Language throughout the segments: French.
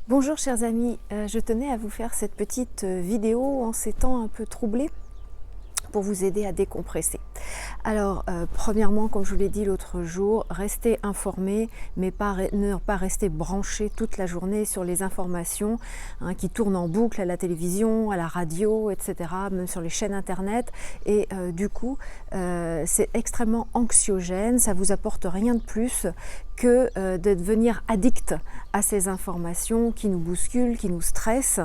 Bonjour chers amis, je tenais à vous faire cette petite vidéo en ces temps un peu troublés pour vous aider à décompresser. Alors, premièrement, comme je vous l'ai dit l'autre jour, restez informés, mais ne pas rester branchés toute la journée sur les informations qui tournent en boucle à la télévision, à la radio, etc., même sur les chaînes internet. Et du coup, c'est extrêmement anxiogène, ça vous apporte rien de plus que de devenir addict à ces informations qui nous bousculent, qui nous stressent.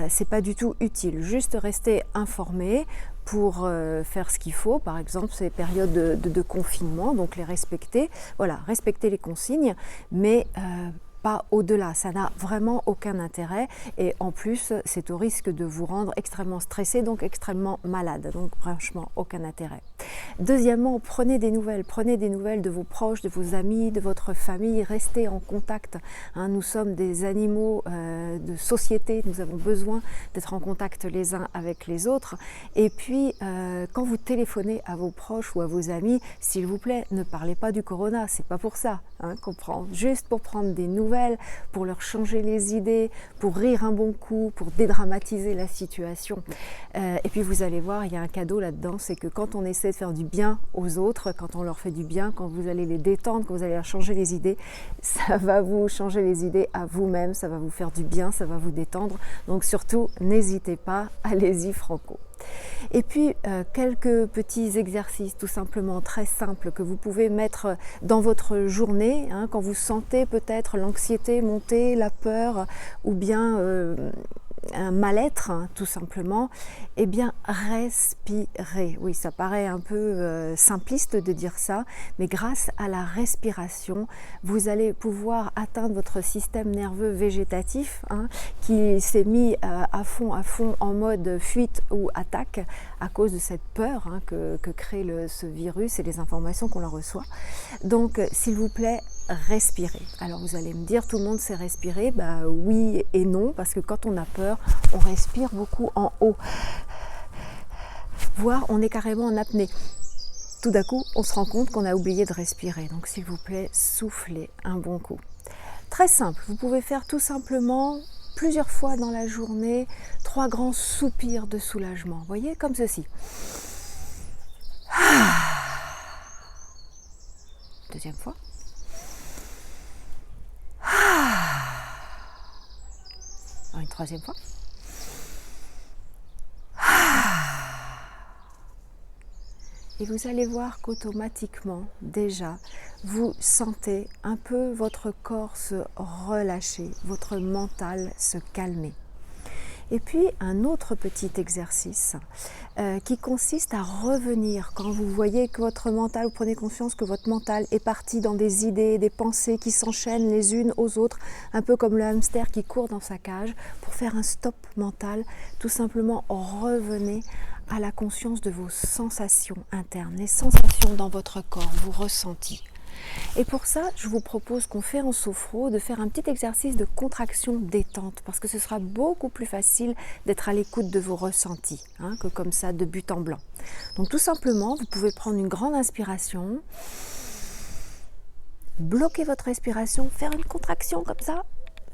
C'est pas du tout utile. Juste rester informé pour faire ce qu'il faut, par exemple ces périodes de confinement, donc les respecter, voilà, respecter les consignes, mais pas au-delà, ça n'a vraiment aucun intérêt et en plus c'est au risque de vous rendre extrêmement stressé, donc extrêmement malade, donc franchement aucun intérêt. Deuxièmement, prenez des nouvelles de vos proches, de vos amis, de votre famille, restez en contact. Nous sommes des animaux de société, nous avons besoin d'être en contact les uns avec les autres. Et puis, quand vous téléphonez à vos proches ou à vos amis, s'il vous plaît, ne parlez pas du corona, c'est pas pour ça qu'on prend, juste pour prendre des nouvelles, pour leur changer les idées, pour rire un bon coup, pour dédramatiser la situation. Et puis vous allez voir, il y a un cadeau là-dedans, c'est que quand on essaie de faire du bien aux autres, quand on leur fait du bien, quand vous allez les détendre, quand vous allez leur changer les idées, ça va vous changer les idées à vous-même, ça va vous faire du bien, ça va vous détendre. Donc surtout, n'hésitez pas, allez-y franco. Et puis quelques petits exercices tout simplement très simples que vous pouvez mettre dans votre journée quand vous sentez peut-être l'anxiété monter, la peur ou bien un mal-être tout simplement. Eh bien respirez. Oui, ça paraît un peu simpliste de dire ça, mais grâce à la respiration, vous allez pouvoir atteindre votre système nerveux végétatif qui s'est mis à fond en mode fuite ou attaque à cause de cette peur que crée ce virus et les informations qu'on en reçoit. Donc s'il vous plaît, respirez. Alors vous allez me dire, tout le monde sait respirer. Bah oui et non, parce que quand on a peur, on respire beaucoup en haut, voire on est carrément en apnée. Tout d'un coup, on se rend compte qu'on a oublié de respirer. Donc s'il vous plaît, soufflez un bon coup. Très simple, vous pouvez faire tout simplement plusieurs fois dans la journée 3 grands soupirs de soulagement. Vous voyez, comme ceci. Deuxième fois. Une troisième fois. Et vous allez voir qu'automatiquement, déjà, vous sentez un peu votre corps se relâcher, votre mental se calmer. Et puis un autre petit exercice qui consiste à revenir quand vous voyez que votre mental, vous prenez conscience que votre mental est parti dans des idées, des pensées qui s'enchaînent les unes aux autres, un peu comme le hamster qui court dans sa cage. Pour faire un stop mental, tout simplement revenez à la conscience de vos sensations internes, les sensations dans votre corps, vos ressentis. Et pour ça, je vous propose qu'on fait en sophro de faire un petit exercice de contraction détente parce que ce sera beaucoup plus facile d'être à l'écoute de vos ressentis que comme ça de but en blanc. Donc tout simplement, vous pouvez prendre une grande inspiration, bloquer votre respiration, faire une contraction comme ça,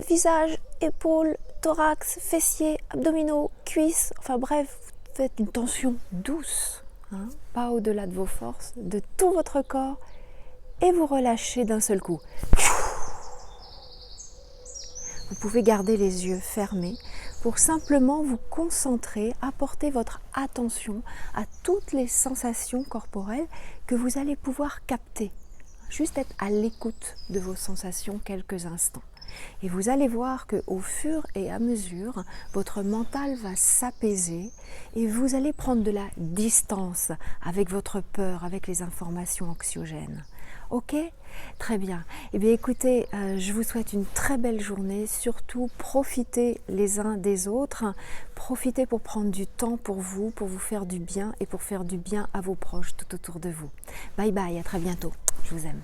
visage, épaules, thorax, fessiers, abdominaux, cuisses, enfin bref, vous faites une tension douce, pas au-delà de vos forces, de tout votre corps. Et vous relâchez d'un seul coup. Vous pouvez garder les yeux fermés pour simplement vous concentrer, apporter votre attention à toutes les sensations corporelles que vous allez pouvoir capter. Juste être à l'écoute de vos sensations quelques instants. Et vous allez voir qu'au fur et à mesure, votre mental va s'apaiser et vous allez prendre de la distance avec votre peur, avec les informations anxiogènes. Ok ? Très bien. Eh bien écoutez, je vous souhaite une très belle journée. Surtout, profitez les uns des autres. Profitez pour prendre du temps pour vous faire du bien et pour faire du bien à vos proches tout autour de vous. Bye bye, à très bientôt. Je vous aime.